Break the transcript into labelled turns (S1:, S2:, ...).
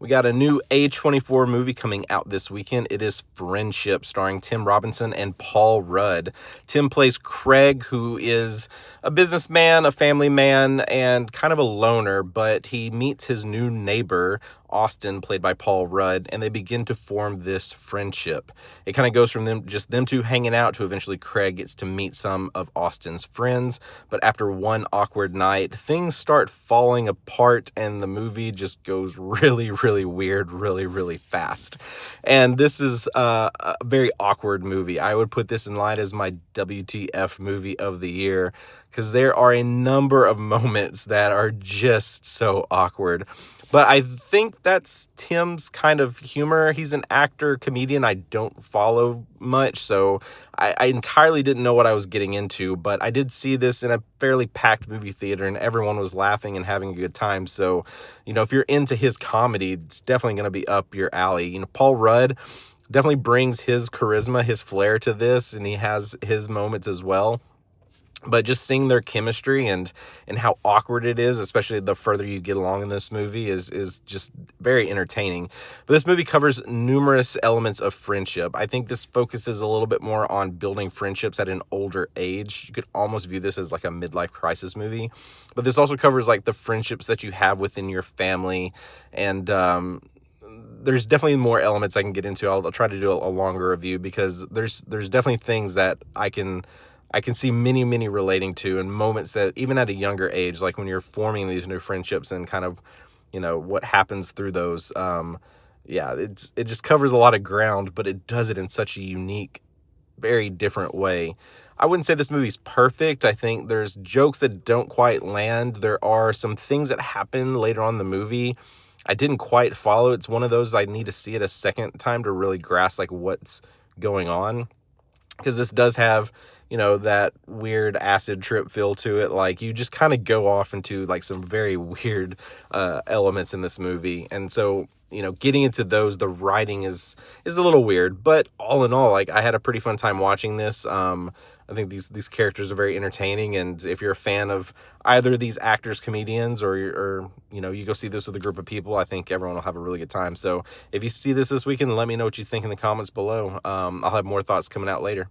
S1: We got a new A24 movie coming out this weekend. It is Friendship, starring Tim Robinson and Paul Rudd. Tim plays Craig, who is a businessman, a family man, and kind of a loner, but he meets his new neighbor, Austin, played by Paul Rudd, and they begin to form this friendship. It kind of goes from them two hanging out to eventually Craig gets to meet some of Austin's friends, but after one awkward night, things start falling apart, and the movie just goes really weird, really fast. And this is a very awkward movie. I would put this in line as my WTF movie of the year, because there are a number of moments that are just so awkward. But I think that's Tim's kind of humor. He's an actor, comedian I don't follow much, so I entirely didn't know what I was getting into, but I did see this in a fairly packed movie theater, and everyone was laughing and having a good time. So, if you're into his comedy, it's definitely going to be up your alley. Paul Rudd definitely brings his charisma, his flair to this, and he has his moments as well. But just seeing their chemistry and how awkward it is, especially the further you get along in this movie, is just very entertaining. But this movie covers numerous elements of friendship. I think this focuses a little bit more on building friendships at an older age. You could almost view this as like a midlife crisis movie. But this also covers like the friendships that you have within your family. And there's definitely more elements I can get into. I'll try to do a longer review, because there's definitely things that I can see many relating to, and moments that even at a younger age, like when you're forming these new friendships and kind of, what happens through those. It just covers a lot of ground, but it does it in such a unique, very different way. I wouldn't say this movie's perfect. I think there's jokes that don't quite land. There are some things that happen later on in the movie I didn't quite follow. It's one of those I need to see it a second time to really grasp like what's going on, because this does have that weird acid trip feel to it. Like, you just kind of go off into like some very weird elements in this movie. And so, getting into those, the writing is a little weird, but all in all, like, I had a pretty fun time watching this. I think these characters are very entertaining. And if you're a fan of either of these actors, comedians, or you go see this with a group of people, I think everyone will have a really good time. So if you see this weekend, let me know what you think in the comments below. I'll have more thoughts coming out later.